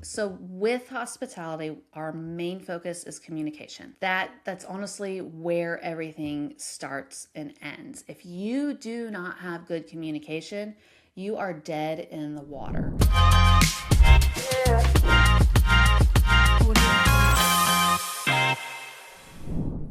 So with hospitality, our main focus is communication. That's honestly where everything starts and ends. If you do not have good communication, you are dead in the water.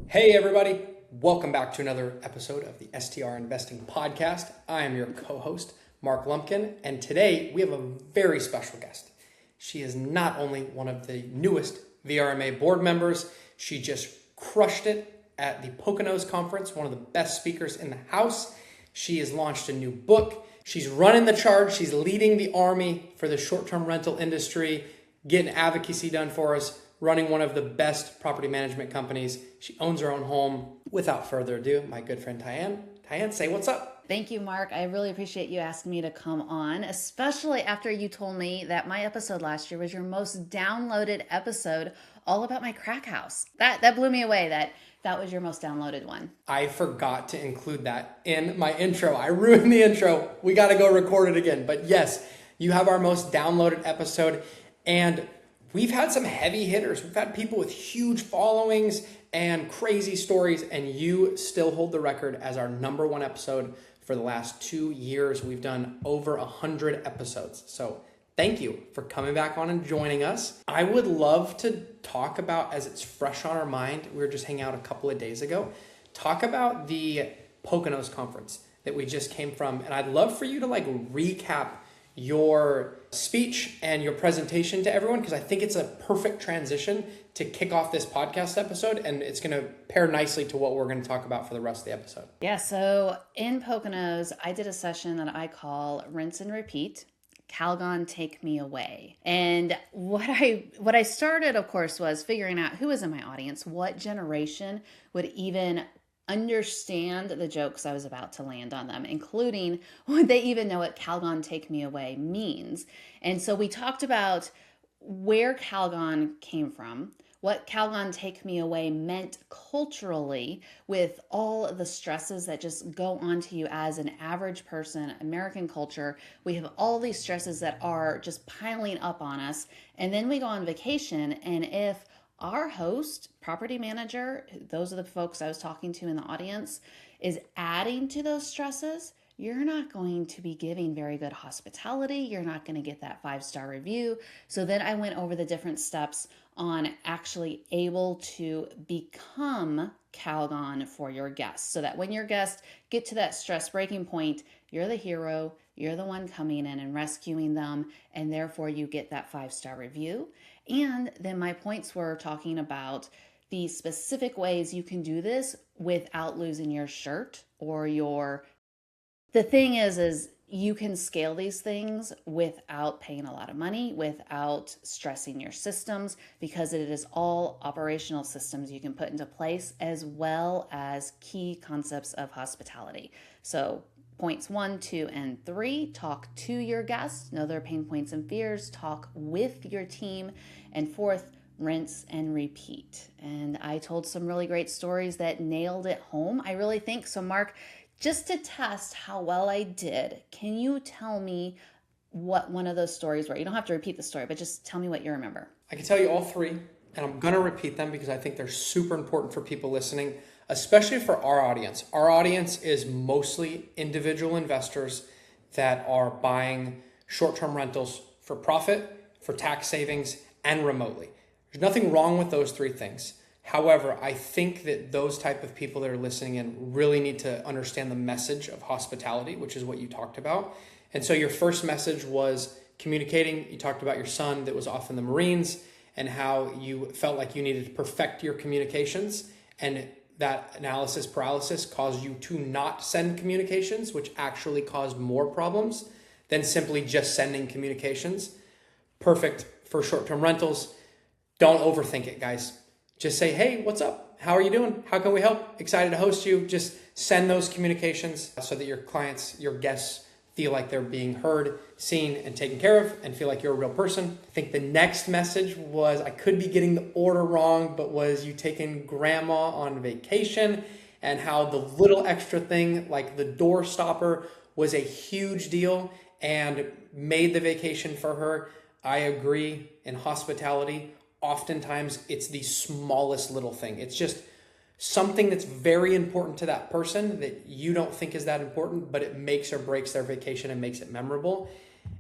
Hey everybody, welcome back to another episode of the STR Investing Podcast. I am your co-host, Mark Lumpkin, and today we have a very special guest. She is not only one of the newest VRMA board members, she just crushed it at the Poconos conference, one of the best speakers in the house. She has launched a new book. She's running the charge. She's leading the army for the short-term rental industry, getting advocacy done for us, running one of the best property management companies. She owns her own home. Without further ado, my good friend Tyann. Tyann, say what's up. Thank you, Mark. I really appreciate you asking me to come on, especially after you told me that my episode last year was your most downloaded episode, all about my crack house. That blew me away, that was your most downloaded one. I forgot to include that in my intro. I ruined the intro. We got to go record it again. But yes, you have our most downloaded episode, and we've had some heavy hitters. We've had people with huge followings and crazy stories, and you still hold the record as our number one episode for the last 2 years. We've done over 100 episodes. So thank you for coming back on and joining us. I would love to talk about, as it's fresh on our mind, we were just hanging out a couple of days ago, talk about the Poconos conference that we just came from. And I'd love for you to recap your speech and your presentation to everyone, because I think it's a perfect transition to kick off this podcast episode, and it's going to pair nicely to what we're going to talk about for the rest of the episode. Yeah, so in Poconos, I did a session that I call Rinse and Repeat. Calgon, take me away. And what I started, of course, was figuring out who was in my audience, what generation would even understand the jokes I was about to land on them, including would they even know what Calgon take me away means. And so we talked about where Calgon came from, what Calgon take me away meant culturally with all of the stresses that just go onto you as an average person, American culture. We have all these stresses that are just piling up on us. And then we go on vacation, and if our host, property manager, those are the folks I was talking to in the audience, is adding to those stresses, you're not going to be giving very good hospitality. You're not going to get that 5-star review. So then I went over the different steps on actually able to become Calgon for your guests, so that when your guests get to that stress breaking point, you're the hero, you're the one coming in and rescuing them, and therefore you get that 5-star review. And then my points were talking about the specific ways you can do this without losing your shirt or your... The thing is you can scale these things without paying a lot of money, without stressing your systems, because it is all operational systems you can put into place, as well as key concepts of hospitality. So points 1, 2, and 3, talk to your guests, know their pain points and fears, talk with your team, and 4th, rinse and repeat. And I told some really great stories that nailed it home, I really think. So Mark, just to test how well I did, can you tell me what one of those stories were? You don't have to repeat the story, but just tell me what you remember. I can tell you all 3, and I'm going to repeat them because I think they're super important for people listening, especially for our audience. Our audience is mostly individual investors that are buying short-term rentals for profit, for tax savings, and remotely. There's nothing wrong with those 3 things. However, I think that those type of people that are listening in really need to understand the message of hospitality, which is what you talked about. And so your first message was communicating. You talked about your son that was off in the Marines and how you felt like you needed to perfect your communications, and that analysis paralysis caused you to not send communications, which actually caused more problems than simply just sending communications. Perfect for short-term rentals. Don't overthink it, guys. Just say, hey, what's up? How are you doing? How can we help? Excited to host you. Just send those communications so that your clients, your guests feel like they're being heard, seen, and taken care of, and feel like you're a real person. I think the next message was, I could be getting the order wrong, but was you taking grandma on vacation, and how the little extra thing like the door stopper was a huge deal and made the vacation for her I agree. In hospitality, oftentimes it's the smallest little thing. It's just something that's very important to that person that you don't think is that important, but it makes or breaks their vacation and makes it memorable.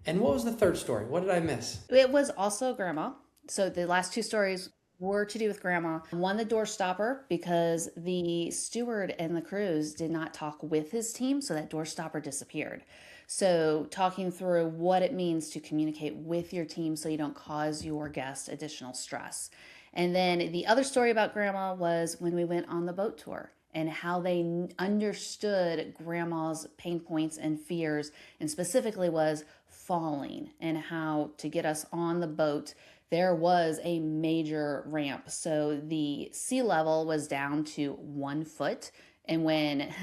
And what was the third story? What did I miss? It was also grandma. So the last two stories were to do with grandma. One, the door stopper, because the steward and the cruise did not talk with his team, so that door stopper disappeared. So talking through what it means to communicate with your team so you don't cause your guest additional stress. And then the other story about grandma was when we went on the boat tour and how they understood grandma's pain points and fears, and specifically was falling, and how to get us on the boat there was a major ramp. So the sea level was down to 1 foot. And when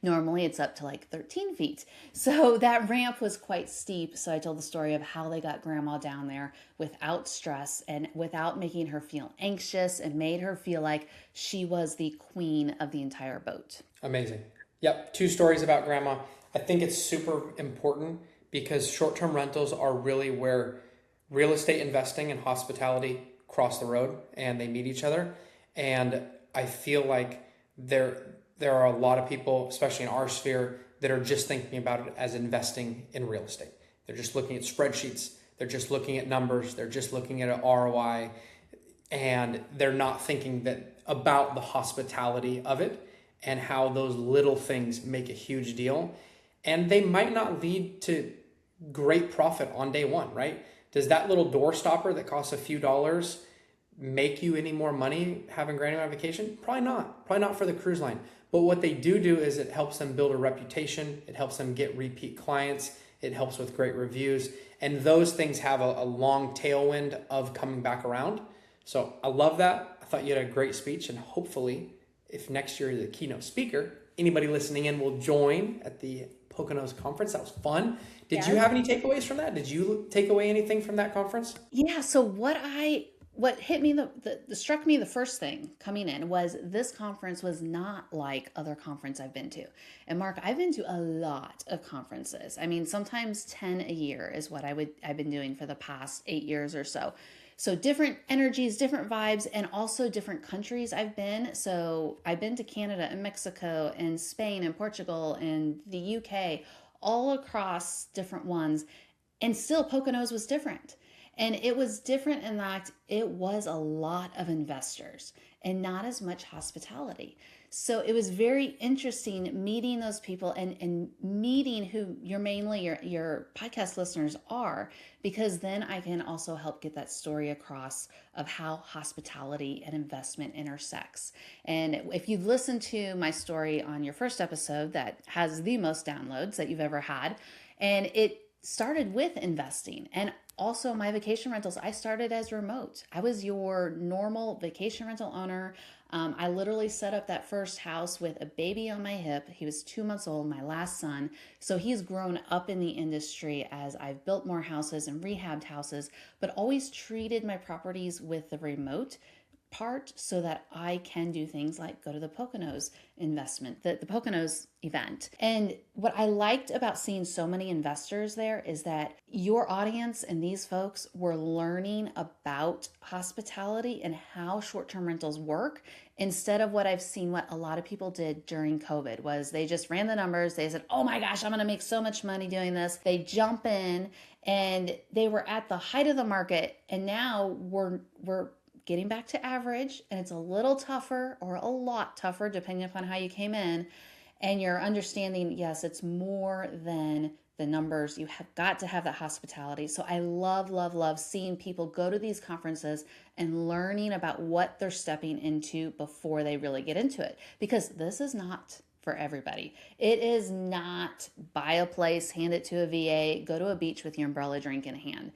normally it's up to like 13 feet. So that ramp was quite steep. So I told the story of how they got grandma down there without stress and without making her feel anxious, and made her feel like she was the queen of the entire boat. Amazing. Yep. 2 stories about grandma. I think it's super important because short-term rentals are really where real estate investing and hospitality cross the road and they meet each other. And I feel like there are a lot of people, especially in our sphere, that are just thinking about it as investing in real estate. They're just looking at spreadsheets. They're just looking at numbers. They're just looking at an ROI, and they're not thinking that about the hospitality of it and how those little things make a huge deal. And they might not lead to great profit on day one, right? Does that little door stopper that costs a few dollars make you any more money having grandma on vacation? Probably not. Probably not for the cruise line. But what they do is it helps them build a reputation. It helps them get repeat clients. It helps with great reviews. And those things have a long tailwind of coming back around. So I love that. I thought you had a great speech. And hopefully, if next year you're the keynote speaker, anybody listening in will join at the Poconos conference. That was fun. Did you have any takeaways from that? Did you take away anything from that conference? Yeah. So what hit me, struck me the first thing coming in was this conference was not like other conferences I've been to. And Mark, I've been to a lot of conferences. I mean, sometimes 10 a year is what I've been doing for the past 8 years or so. So different energies, different vibes, and also different countries I've been. So I've been to Canada and Mexico and Spain and Portugal and the UK, all across different ones. And still Poconos was different. And it was different in that it was a lot of investors and not as much hospitality. So it was very interesting meeting those people and meeting who your podcast listeners are, because then I can also help get that story across of how hospitality and investment intersects. And if you've listened to my story on your first episode that has the most downloads that you've ever had, and it started with investing. And also my vacation rentals, I started as remote. I was your normal vacation rental owner. I literally set up that first house with a baby on my hip. He was 2 months old, my last son. So he's grown up in the industry as I've built more houses and rehabbed houses, but always treated my properties with the remote part so that I can do things like go to the Poconos investment, the Poconos event. And what I liked about seeing so many investors there is that your audience and these folks were learning about hospitality and how short-term rentals work, instead of what I've seen what a lot of people did during COVID was they just ran the numbers. They said, oh my gosh, I'm going to make so much money doing this. They jump in, and they were at the height of the market, and now we're getting back to average, and it's a little tougher or a lot tougher depending upon how you came in, and you're understanding, yes, it's more than the numbers. You have got to have that hospitality. So I love seeing people go to these conferences and learning about what they're stepping into before they really get into it, because this is not for everybody. It is not buy a place, hand it to a VA, go to a beach with your umbrella drink in hand.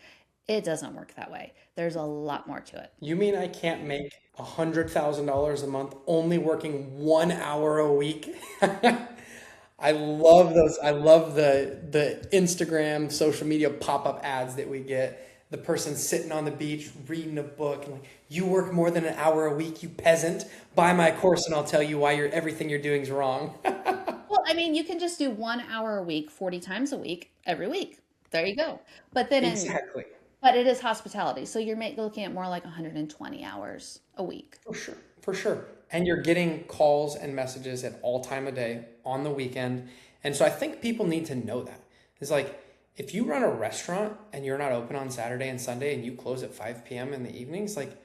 It doesn't work that way. There's a lot more to it. You mean I can't make $100,000 a month only working 1 hour a week? I love those. I love the Instagram, social media pop-up ads that we get. The person sitting on the beach reading a book and like, you work more than an hour a week, you peasant. Buy my course and I'll tell you why everything you're doing is wrong. Well, I mean, you can just do 1 hour a week, 40 times a week, every week. There you go. But then Exactly. But it is hospitality. So you're looking at more like 120 hours a week. For sure. For sure. And you're getting calls and messages at all time of day on the weekend. And so I think people need to know that. It's like, if you run a restaurant and you're not open on Saturday and Sunday and you close at 5 p.m. in the evenings, like,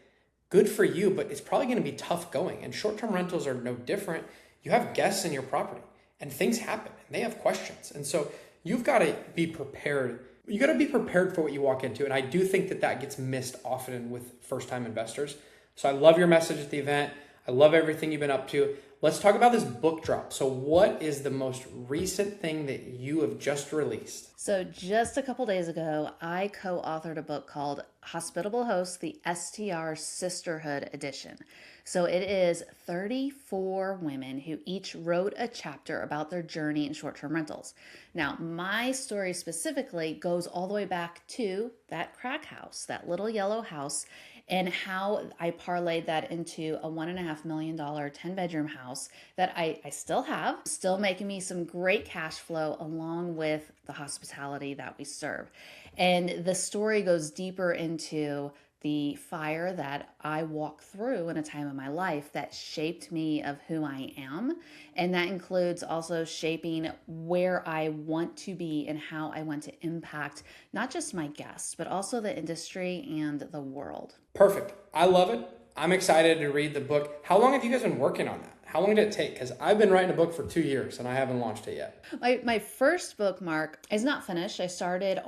good for you, but it's probably going to be tough going. And short-term rentals are no different. You have guests in your property and things happen and they have questions. And so you've got to be prepared. You got to be prepared for what you walk into. And I do think that that gets missed often with first-time investors. So I love your message at the event. I love everything you've been up to. Let's talk about this book drop. So what is the most recent thing that you have just released? So just a couple days ago, I co-authored a book called Hospitable Host, the STR Sisterhood Edition. So it is 34 women who each wrote a chapter about their journey in short-term rentals. Now, my story specifically goes all the way back to that crack house, that little yellow house, and how I parlayed that into a $1.5 million 10-bedroom house that I still have, still making me some great cash flow along with the hospitality that we serve. And the story goes deeper into the fire that I walked through in a time of my life that shaped me of who I am. And that includes also shaping where I want to be and how I want to impact not just my guests, but also the industry and the world. Perfect. I love it. I'm excited to read the book. How long have you guys been working on that? How long did it take? Because I've been writing a book for 2 years and I haven't launched it yet. My first book, Mark, is not finished. I started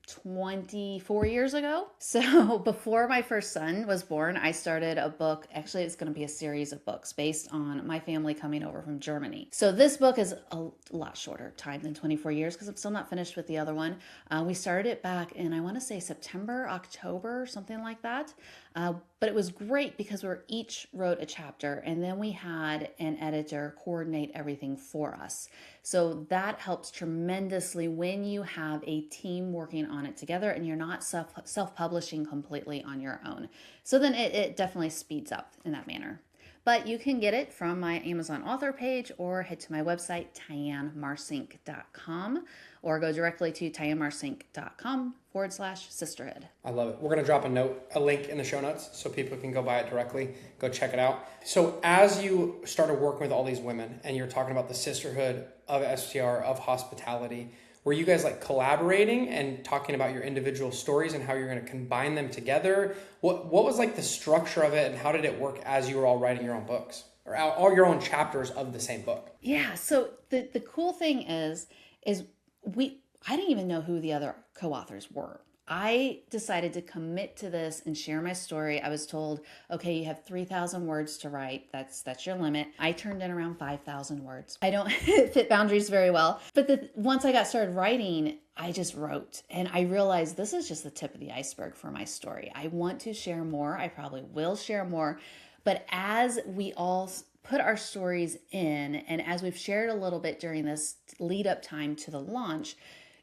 24 years ago. So before my first son was born, I started a book. Actually, it's going to be a series of books based on my family coming over from Germany. So this book is a lot shorter time than 24 years because I'm still not finished with the other one. We started it back in, I want to say September, October, something like that. But it was great because we each wrote a chapter and then we had an editor coordinate everything for us. So that helps tremendously when you have a team working on it together and you're not self-publishing completely on your own. So then it definitely speeds up in that manner. But you can get it from my Amazon author page or head to my website, TyannMarcink.com, or go directly to TyannMarcink.com/sisterhood. I love it. We're going to drop a link in the show notes so people can go buy it directly. Go check it out. So as you started working with all these women and you're talking about the sisterhood of STR, of hospitality, were you guys like collaborating and talking about your individual stories and how you're going to combine them together? What was like the structure of it and how did it work as you were all writing your own books or all your own chapters of the same book? Yeah. So the cool thing is I didn't even know who the other co-authors were. I decided to commit to this and share my story. I was told, okay, you have 3,000 words to write. That's your limit. I turned in around 5,000 words. I don't fit boundaries very well. But once I got started writing, I just wrote. And I realized this is just the tip of the iceberg for my story. I want to share more. I probably will share more. But as we all put our stories in, and as we've shared a little bit during this lead up time to the launch,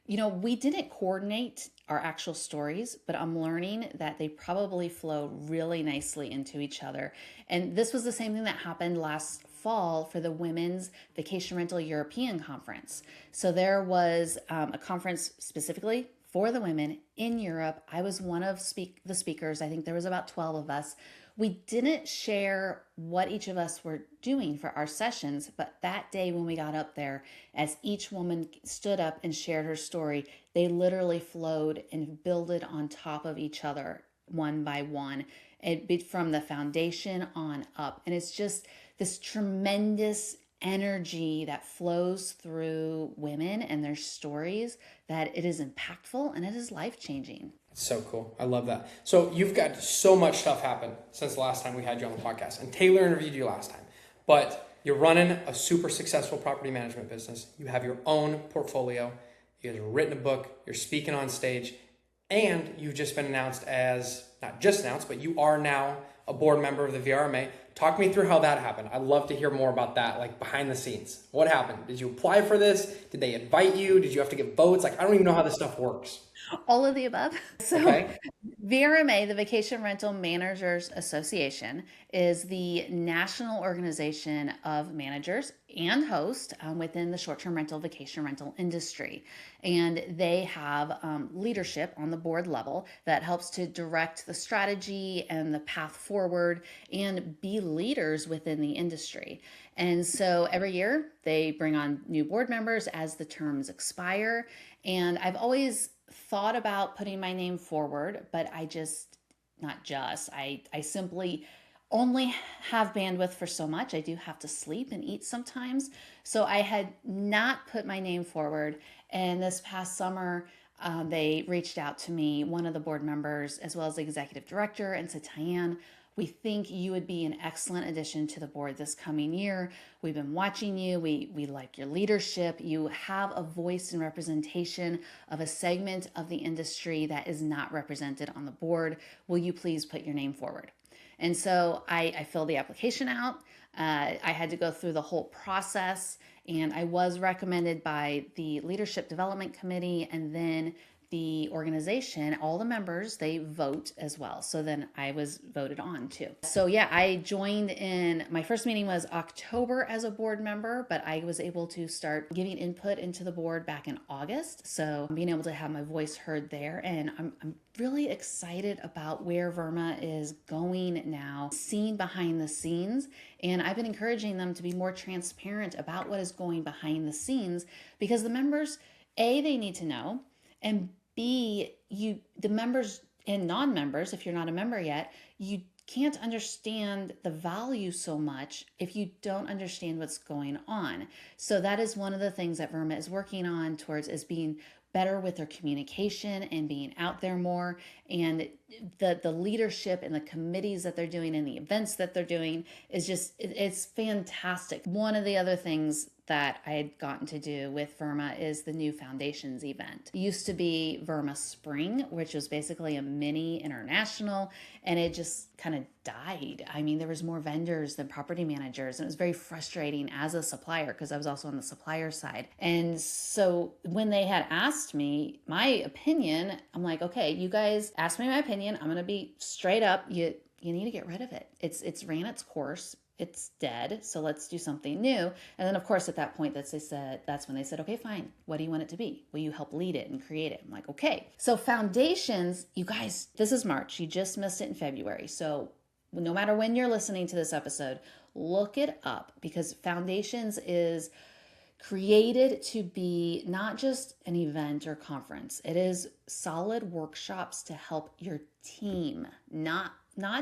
we didn't coordinate our actual stories, but I'm learning that they probably flow really nicely into each other. And this was the same thing that happened last fall for the Women's Vacation Rental European Conference. So there was a conference specifically for the women in Europe. I was one of the speakers. I think there was about 12 of us. We didn't share what each of us were doing for our sessions, but that day when we got up there, as each woman stood up and shared her story, they literally flowed and builded on top of each other one by one, from the foundation on up. And it's just this tremendous energy that flows through women and their stories that it is impactful and it is life-changing. So cool. I love that. So you've got so much stuff happen since the last time we had you on the podcast, and Taylor interviewed you last time, but you're running a super successful property management business. You have your own portfolio. You guys have written a book. You're speaking on stage, and you've just been announced not just announced, but you are now a board member of the VRMA. Talk me through how that happened. I'd love to hear more about that, like behind the scenes. What happened? Did you apply for this? Did they invite you? Did you have to get votes? I don't even know how this stuff works. All of the above. So, Okay. VRMA, the Vacation Rental Managers Association, is the national organization of managers and hosts within the short term rental, vacation rental industry. And they have leadership on the board level that helps to direct the strategy and the path forward and be leaders within the industry. And so every year they bring on new board members as the terms expire. And I've always thought about putting my name forward, but I simply only have bandwidth for so much. I do have to sleep and eat sometimes. So I had not put my name forward. And this past summer, they reached out to me, one of the board members, as well as the executive director, and said, Tyann, we think you would be an excellent addition to the board this coming year. We've been watching you. We like your leadership. You have a voice and representation of a segment of the industry that is not represented on the board. Will you please put your name forward? And so I filled the application out. I had to go through the whole process, and I was recommended by the Leadership Development Committee, and then the organization, all the members, they vote as well. So then I was voted on too. So yeah, I joined in, my first meeting was October as a board member, but I was able to start giving input into the board back in August. So being able to have my voice heard there, and I'm really excited about where VRMA is going now, seeing behind the scenes. And I've been encouraging them to be more transparent about what is going behind the scenes, because the members, A, they need to know, and B, the members and non-members, if you're not a member yet, you can't understand the value so much if you don't understand what's going on. So that is one of the things that VRMA is working on towards, is being better with their communication and being out there more. And the leadership and the committees that they're doing and the events that they're doing is just, it's fantastic. One of the other things that I had gotten to do with VRMA is the new Foundations event. It used to be VRMA Spring, which was basically a mini international, and it just kind of died. I mean, there was more vendors than property managers, and it was very frustrating as a supplier, because I was also on the supplier side. And so when they had asked me my opinion, I'm like, okay, you guys asked me my opinion. I'm going to be straight up. You need to get rid of it. It's ran its course. It's dead. So let's do something new. And then of course at that point that's when they said, okay, fine. What do you want it to be? Will you help lead it and create it? I'm like, okay. So Foundations, you guys, this is March. You just missed it in February. So no matter when you're listening to this episode, look it up, because Foundations is created to be not just an event or conference. It is solid workshops to help your team, not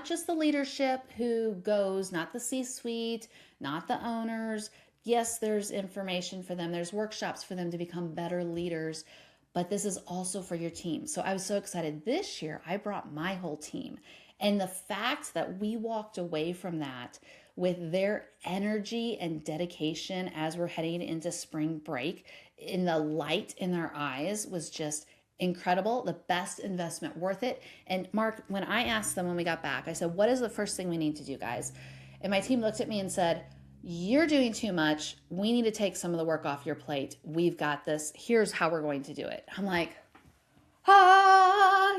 just the leadership who goes, not the C-suite, not the owners. Yes, there's information for them. There's workshops for them to become better leaders, but this is also for your team. So I was so excited. This year, I brought my whole team. And the fact that we walked away from that with their energy and dedication as we're heading into spring break, in the light in their eyes, was just incredible. The best investment, worth it. And Mark, when I asked them when we got back, I said, what is the first thing we need to do, guys? And my team looked at me and said, you're doing too much. We need to take some of the work off your plate. We've got this. Here's how we're going to do it. I'm like,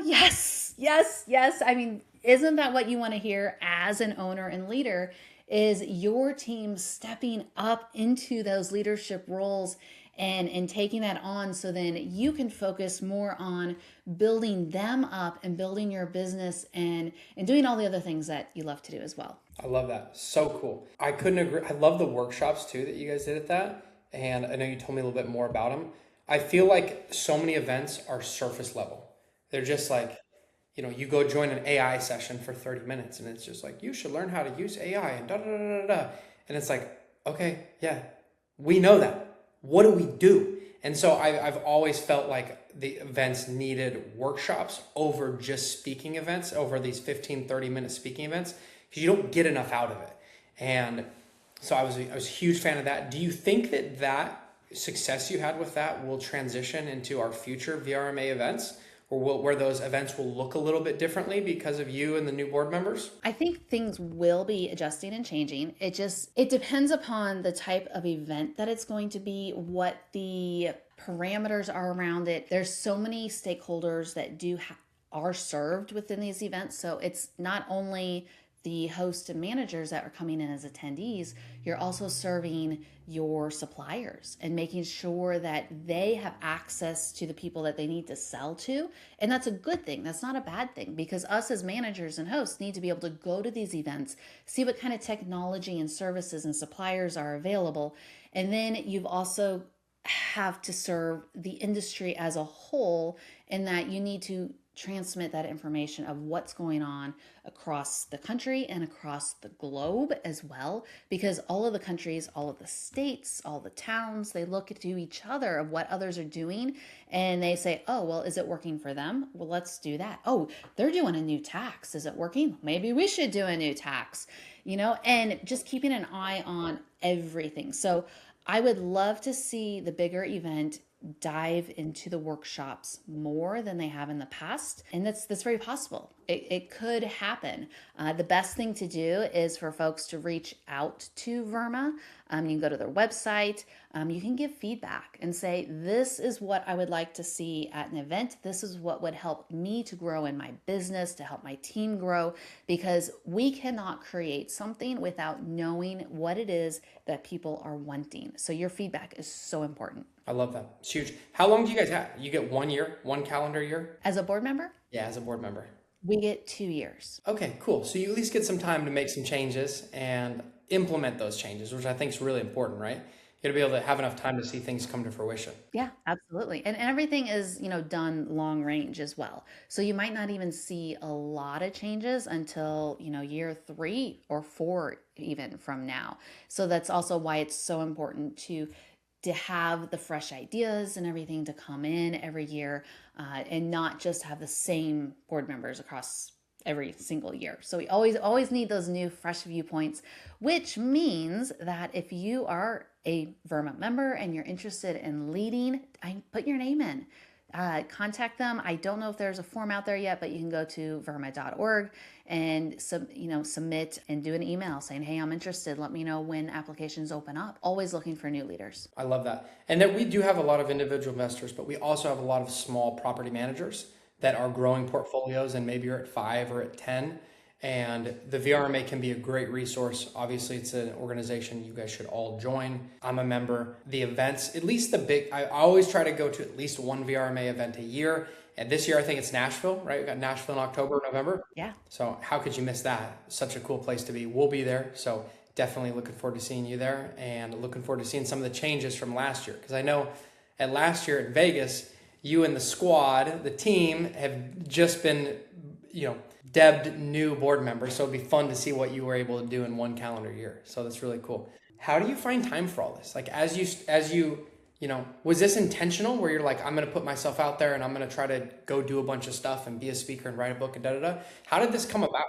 yes, yes, yes. I mean, isn't that what you want to hear as an owner and leader, is your team stepping up into those leadership roles and taking that on, so then you can focus more on building them up and building your business and doing all the other things that you love to do as well. I love that. So cool. I couldn't agree. I love the workshops too that you guys did at that. And I know you told me a little bit more about them. I feel like so many events are surface level. They're just like, you go join an AI session for 30 minutes and it's just like, you should learn how to use AI and da da da da da. And it's like, okay, yeah, we know that. What do we do? And so I've always felt like the events needed workshops over just speaking events, over these 15, 30-minute speaking events, because you don't get enough out of it. And so I was a huge fan of that. Do you think that success you had with that will transition into our future VRMA events? Or where those events will look a little bit differently because of you and the new board members? I think things will be adjusting and changing. It depends upon the type of event that it's going to be, what the parameters are around it. There's so many stakeholders that are served within these events. So it's not only the host and managers that are coming in as attendees, you're also serving your suppliers and making sure that they have access to the people that they need to sell to. And that's a good thing. That's not a bad thing, because us as managers and hosts need to be able to go to these events, see what kind of technology and services and suppliers are available. And then you've also have to serve the industry as a whole, in that you need to transmit that information of what's going on across the country and across the globe as well, because all of the countries, all of the states, all the towns, they look to each other of what others are doing, and they say, oh, well, is it working for them? Well, let's do that. Oh, they're doing a new tax. Is it working? Maybe we should do a new tax, and just keeping an eye on everything. So I would love to see the bigger event dive into the workshops more than they have in the past. And that's very possible. It could happen. The best thing to do is for folks to reach out to VRMA. You can go to their website. You can give feedback and say, this is what I would like to see at an event. This is what would help me to grow in my business, to help my team grow, because we cannot create something without knowing what it is that people are wanting. So your feedback is so important. I love that. It's huge. How long do you guys have? You get 1 year, one calendar year? As a board member? Yeah, as a board member. We get 2 years. Okay, cool. So you at least get some time to make some changes and implement those changes, which I think is really important, right? You got to be able to have enough time to see things come to fruition. Yeah, absolutely. And everything is, done long range as well. So you might not even see a lot of changes until, year 3 or 4 even from now. So that's also why it's so important to have the fresh ideas and everything to come in every year, and not just have the same board members across every single year. So we always need those new fresh viewpoints, which means that if you are a VRMA member and you're interested in leading, put your name in. Contact them. I don't know if there's a form out there yet, but you can go to vrma.org and submit and do an email saying, hey, I'm interested. Let me know when applications open up. Always looking for new leaders. I love that. And that we do have a lot of individual investors, but we also have a lot of small property managers that are growing portfolios, and maybe you're at 5 or at 10. And the VRMA can be a great resource. Obviously, it's an organization you guys should all join. I'm a member. The events, at least I always try to go to at least one VRMA event a year. And this year, I think it's Nashville, right? We got Nashville in October, November. Yeah. So how could you miss that? Such a cool place to be. We'll be there. So definitely looking forward to seeing you there, and looking forward to seeing some of the changes from last year. Because I know at last year at Vegas, you and the squad, the team, have just been, dubbed new board members. So it'd be fun to see what you were able to do in one calendar year. So that's really cool. How do you find time for all this? Like as you, was this intentional where you're like, I'm going to put myself out there and I'm going to try to go do a bunch of stuff and be a speaker and write a book and da-da-da? How did this come about?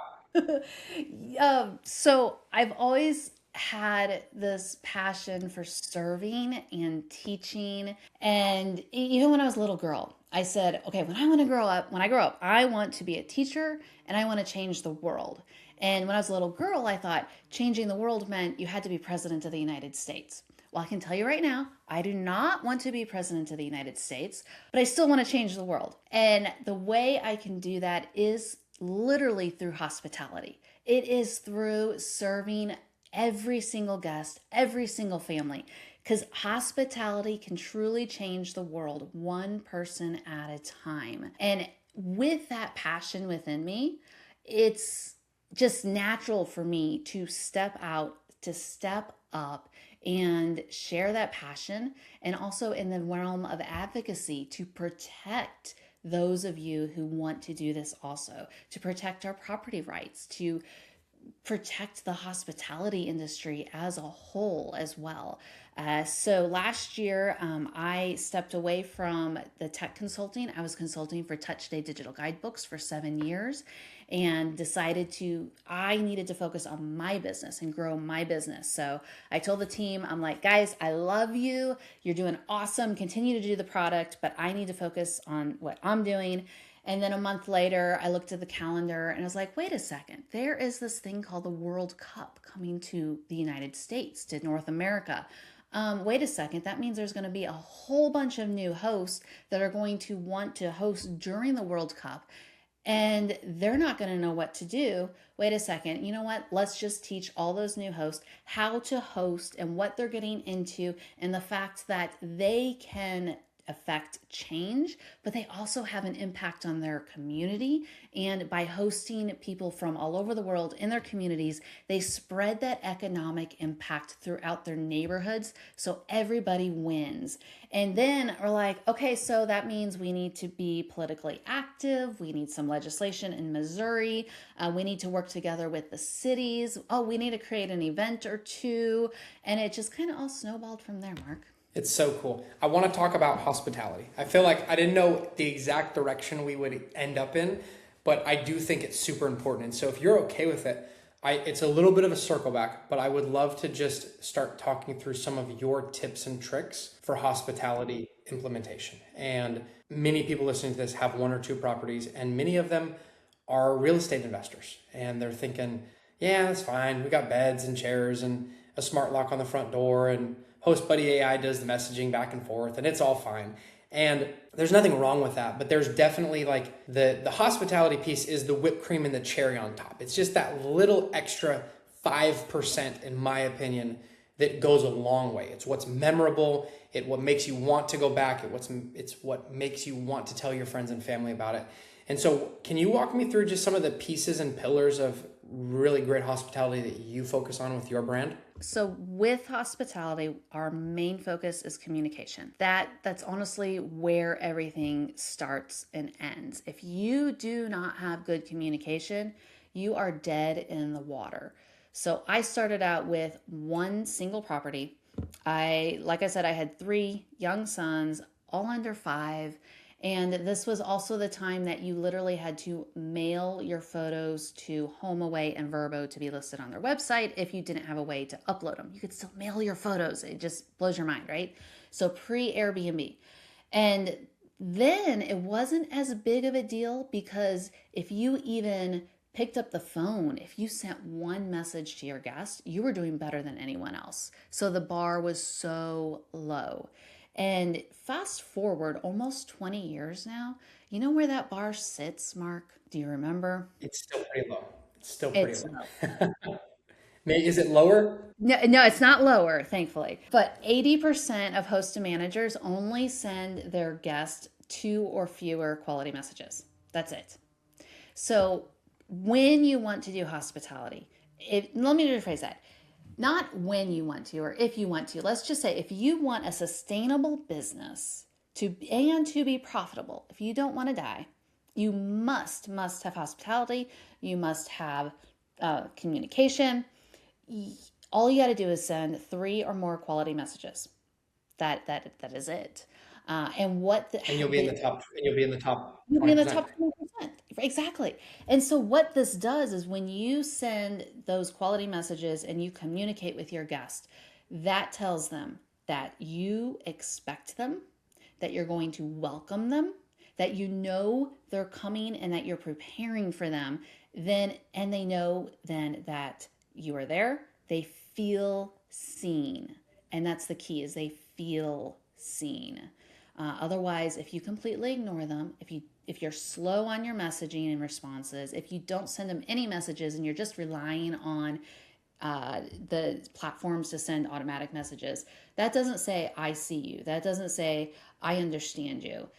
So I've always had this passion for serving and teaching. And even when I was a little girl, I said, okay, when I grow up, I want to be a teacher and I want to change the world. And when I was a little girl, I thought changing the world meant you had to be president of the United States. Well, I can tell you right now, I do not want to be president of the United States, but I still want to change the world. And the way I can do that is literally through hospitality. It is through serving every single guest, every single family, because hospitality can truly change the world one person at a time. And with that passion within me, it's just natural for me to step out, to step up and share that passion. And also in the realm of advocacy, to protect those of you who want to do this also, to protect our property rights, to protect the hospitality industry as a whole as well. So last year, I stepped away from the tech consulting. I was consulting for Touch Day Digital Guidebooks for 7 years, and decided I needed to focus on my business and grow my business. So I told the team, I'm like, guys, I love you. You're doing awesome. Continue to do the product, but I need to focus on what I'm doing. And then a month later, I looked at the calendar and I was like, wait a second, there is this thing called the World Cup coming to the United States, to North America. wait a second, that means there's going to be a whole bunch of new hosts that are going to want to host during the World Cup, and they're not going to know what to do. Wait a second, you know what? Let's just teach all those new hosts how to host and what they're getting into, and the fact that they can affect change, but they also have an impact on their community. And by hosting people from all over the world in their communities, they spread that economic impact throughout their neighborhoods. So everybody wins. And then we're like, okay, so that means we need to be politically active. We need some legislation in Missouri. We need to work together with the cities. Oh, we need to create an event or two. And it just kind of all snowballed from there, Mark. It's so cool. I want to talk about hospitality. I feel like I didn't know the exact direction we would end up in, but I do think it's super important. And so if you're okay with it, it's a little bit of a circle back, but I would love to just start talking through some of your tips and tricks for hospitality implementation. And many people listening to this have one or two properties, and many of them are real estate investors. And they're thinking, yeah, that's fine. We got beds and chairs and a smart lock on the front door, and Host Buddy AI does the messaging back and forth, and it's all fine. And there's nothing wrong with that, but there's definitely like the hospitality piece is the whipped cream and the cherry on top. It's just that little extra 5%, in my opinion, that goes a long way. It's what's memorable. It's what makes you want to go back. It's what makes you want to tell your friends and family about it. And so can you walk me through just some of the pieces and pillars of really great hospitality that you focus on with your brand? So with hospitality, our main focus is communication. That's honestly where everything starts and ends. If you do not have good communication, you are dead in the water. So I started out with one single property. Like I said, I had 3 young sons, all under 5. And this was also the time that you literally had to mail your photos to HomeAway and Vrbo to be listed on their website if you didn't have a way to upload them. You could still mail your photos. It just blows your mind, right? So pre-Airbnb. And then it wasn't as big of a deal because if you even picked up the phone, if you sent one message to your guest, you were doing better than anyone else. So the bar was so low. And fast forward almost 20 years now, you know where that bar sits, Mark? Do you remember? It's still pretty low. It's still pretty It's low. Is it lower? No, it's not lower, thankfully. But 80% of host and managers only send their guests 2 or fewer quality messages. That's it. So when you want to do hospitality, let me rephrase that. Not when you want to or if you want to. Let's just say if you want a sustainable business to be profitable, if you don't want to die, you must have hospitality. You must have communication. All you got to do is send 3 or more quality messages. That is it. And you'll be in the top. And you'll be in the top. You'll be in the top 20%. Exactly. And so what this does is when you send those quality messages and you communicate with your guest, that tells them that you expect them, that you're going to welcome them, that you know they're coming and that you're preparing for them, and they know then that you are there. They feel seen. And that's the key, is they feel seen. Otherwise, if you completely ignore them, if you're slow on your messaging and responses, if you don't send them any messages and you're just relying on the platforms to send automatic messages, that doesn't say, I see you. That doesn't say, I understand you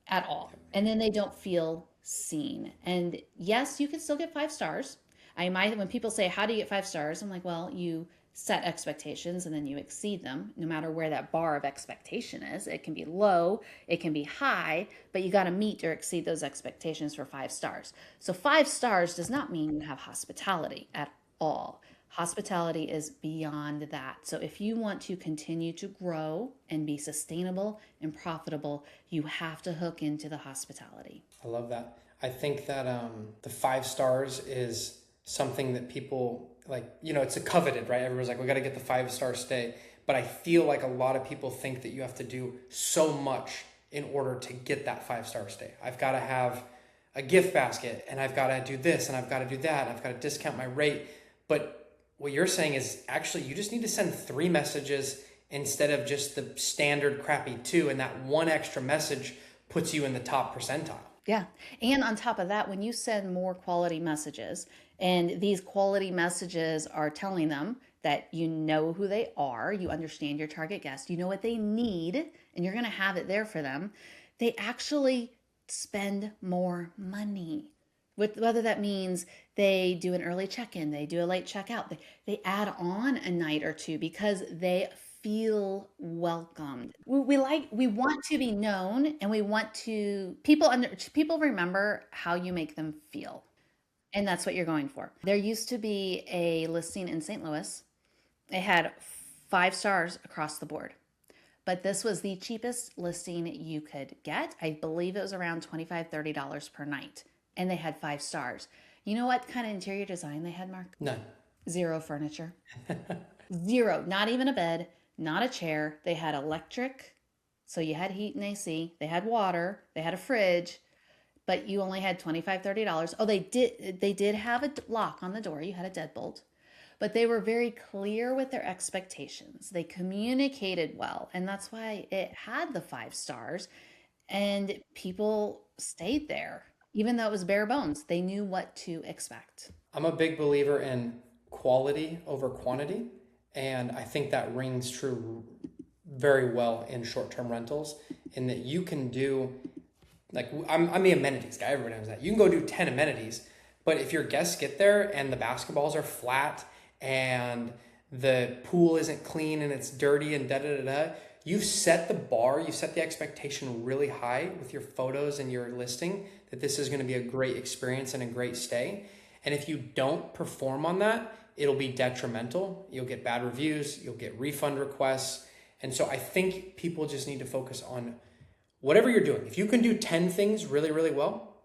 at all. And then they don't feel seen. And yes, you can still get 5 stars. When people say, how do you get 5 stars? I'm like, well, you set expectations and then you exceed them, no matter where that bar of expectation is. It can be low, it can be high, but you got to meet or exceed those expectations for 5 stars. So 5 stars does not mean you have hospitality at all. Hospitality is beyond that. So if you want to continue to grow and be sustainable and profitable, you have to hook into the hospitality. I love that. I think that the 5 stars is something that people it's a coveted, right? Everyone's like, we got to get the 5-star stay. But I feel like a lot of people think that you have to do so much in order to get that 5-star stay. I've got to have a gift basket and I've got to do this and I've got to do that. And I've got to discount my rate. But what you're saying is actually you just need to send 3 messages instead of just the standard crappy 2, and that one extra message puts you in the top percentile. Yeah. And on top of that, when you send more quality messages, and these quality messages are telling them that you know who they are, you understand your target guest, you know what they need, and you're going to have it there for them, they actually spend more money. Whether that means they do an early check-in, they do a late checkout, they add on a night or two because they feel welcomed. We want to be known, and we want to people remember how you make them feel. And that's what you're going for. There used to be a listing in St. Louis. It had 5 stars across the board. But this was the cheapest listing you could get. I believe it was around $25, $30 per night. And they had 5 stars. You know what kind of interior design they had, Mark? None. Zero furniture. Zero. Not even a bed, not a chair. They had electric, so you had heat and AC. They had water. They had a fridge, but you only had $25, $30. Oh, they did have a lock on the door. You had a deadbolt. But they were very clear with their expectations. They communicated well, and that's why it had the 5 stars, and people stayed there. Even though it was bare bones, they knew what to expect. I'm a big believer in quality over quantity, and I think that rings true very well in short-term rentals, in that you can do, like, I'm the amenities guy, everybody knows that. You can go do 10 amenities, but if your guests get there and the basketballs are flat and the pool isn't clean and it's dirty and da-da-da-da, you've set the bar, you've set the expectation really high with your photos and your listing that this is going to be a great experience and a great stay. And if you don't perform on that, it'll be detrimental. You'll get bad reviews, you'll get refund requests. And so I think people just need to focus on whatever you're doing. If you can do 10 things really, really well,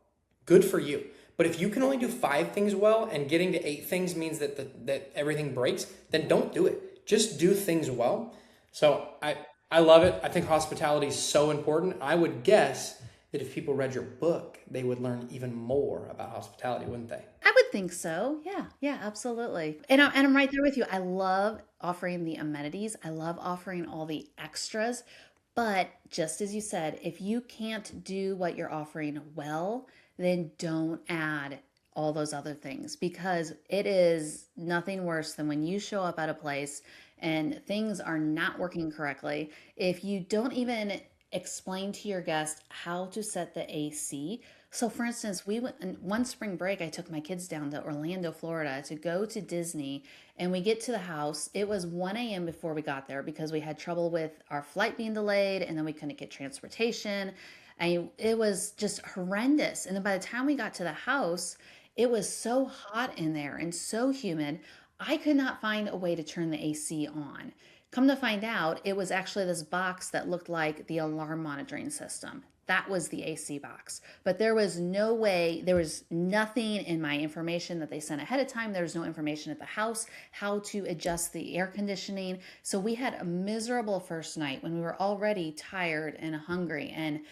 good for you. But if you can only do 5 things well and getting to 8 things means that everything breaks, then don't do it. Just do things well. So I love it. I think hospitality is so important. I would guess that if people read your book, they would learn even more about hospitality, wouldn't they? I would think so. Yeah, absolutely. And I'm right there with you. I love offering the amenities. I love offering all the extras. But just as you said, if you can't do what you're offering well, then don't add all those other things, because it is nothing worse than when you show up at a place and things are not working correctly. If you don't even explain to your guest how to set the AC. So for instance, we went one spring break, I took my kids down to Orlando, Florida to go to Disney, and we get to the house. It was 1 a.m. before we got there because we had trouble with our flight being delayed, and then we couldn't get transportation. And it was just horrendous. And then by the time we got to the house, it was so hot in there and so humid, I could not find a way to turn the AC on. Come to find out, it was actually this box that looked like the alarm monitoring system. That was the AC box. But there was no way, there was nothing in my information that they sent ahead of time. There was no information at the house how to adjust the air conditioning. So we had a miserable first night when we were already tired and hungry. And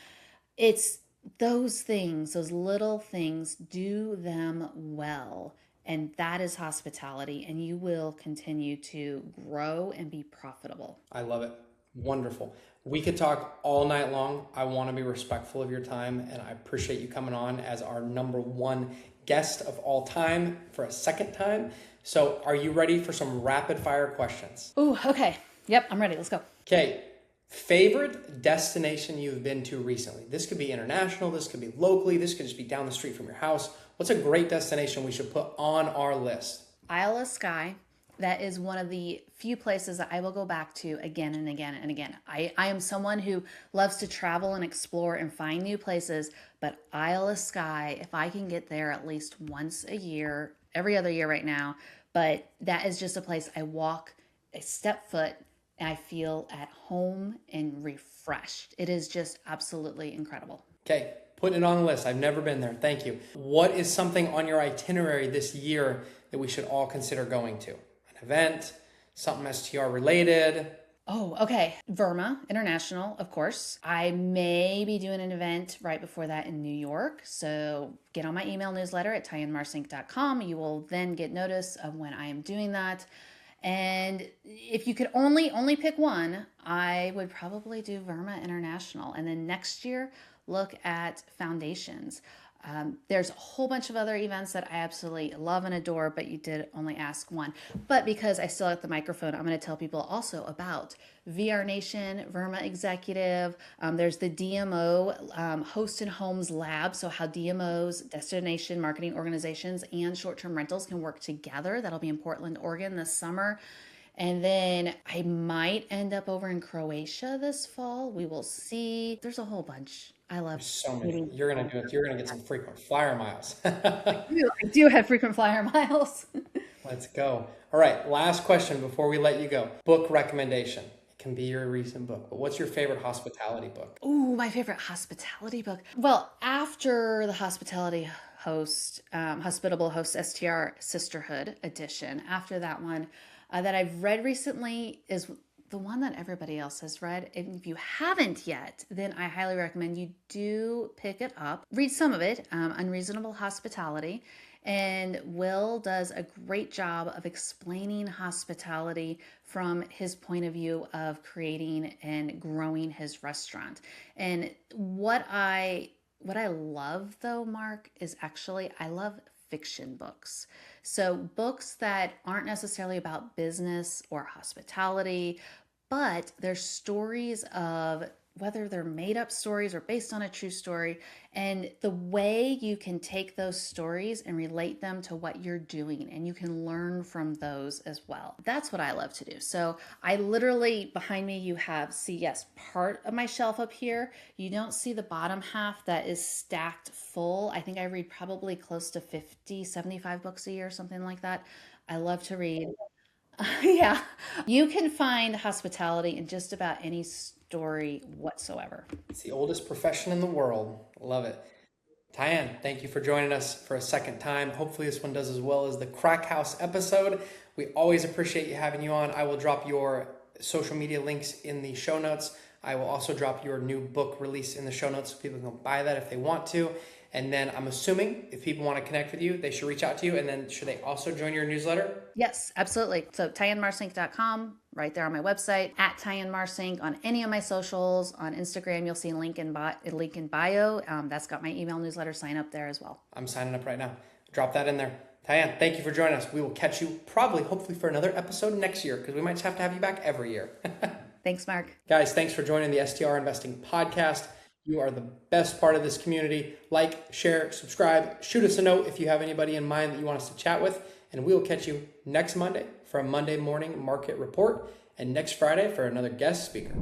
it's those things, those little things, do them well. And that is hospitality, and you will continue to grow and be profitable. I love it. Wonderful. We could talk all night long. I want to be respectful of your time, and I appreciate you coming on as our #1 guest of all time for a second time. So are you ready for some rapid fire questions? Ooh, okay. Yep, I'm ready. Let's go. Okay. Favorite destination you've been to recently? This could be international. This could be locally. This could just be down the street from your house. What's a great destination we should put on our list? Isle of Skye. That is one of the few places that I will go back to again and again and again. I am someone who loves to travel and explore and find new places, but Isle of Skye, if I can get there at least once a year, every other year right now, but that is just a place I walk, I step foot, and I feel at home and refreshed. It is just absolutely incredible. Okay, putting it on the list. I've never been there. Thank you. What is something on your itinerary this year that we should all consider going to? An event, something STR related? Oh, okay. VRMA International, of course. I may be doing an event right before that in New York. So get on my email newsletter at tyanmarcink.com. You will then get notice of when I am doing that. And if you could only pick one, I would probably do VRMA International. And then next year, look at foundations. There's a whole bunch of other events that I absolutely love and adore, but you did only ask one. But because I still have the microphone, I'm going to tell people also about VR Nation, VRMA Executive. There's the DMO Host and Homes Lab. So how DMOs, destination marketing organizations, and short-term rentals can work together. That'll be in Portland, Oregon this summer. And then I might end up over in Croatia this fall. We will see. There's a whole bunch. I love So many. meeting. You're gonna do it. You're gonna get some frequent flyer miles. I do have frequent flyer miles. Let's go. All right. Last question before we let you go. Book recommendation. It can be your recent book, but what's your favorite hospitality book? Ooh, my favorite hospitality book. Well, after the Hospitality Host, Hospitable Host STR Sisterhood Edition, after that one that I've read recently is the one that everybody else has read. And if you haven't yet, then I highly recommend you do pick it up. Read some of it, Unreasonable Hospitality. And Will does a great job of explaining hospitality from his point of view of creating and growing his restaurant. And what I love though, Mark, is actually I love fiction books. So books that aren't necessarily about business or hospitality, but they're stories of whether they're made up stories or based on a true story, and the way you can take those stories and relate them to what you're doing, and you can learn from those as well. That's what I love to do. So I literally, behind me, you have, part of my shelf up here. You don't see the bottom half that is stacked full. I think I read probably close to 50, 75 books a year, something like that. I love to read. Yeah, you can find hospitality in just about any story whatsoever. It's the oldest profession in the world. Love it. Tyann, thank you for joining us for a second time. Hopefully this one does as well as the Crack House episode. We always appreciate you having you on. I will drop your social media links in the show notes. I will also drop your new book release in the show notes so people can buy that if they want to. And then I'm assuming if people want to connect with you, they should reach out to you. And then should they also join your newsletter? Yes, absolutely. So TyannMarcink.com, right there on my website, at Tyann Marcink on any of my socials. On Instagram, you'll see a link in bio. That's got my email newsletter sign up there as well. I'm signing up right now. Drop that in there. Tyann, thank you for joining us. We will catch you hopefully for another episode next year because we might just have to have you back every year. Thanks, Mark. Guys, thanks for joining the STR Investing Podcast. You are the best part of this community. Like, share, subscribe, shoot us a note if you have anybody in mind that you want us to chat with. And we will catch you next Monday for a Monday morning market report and next Friday for another guest speaker.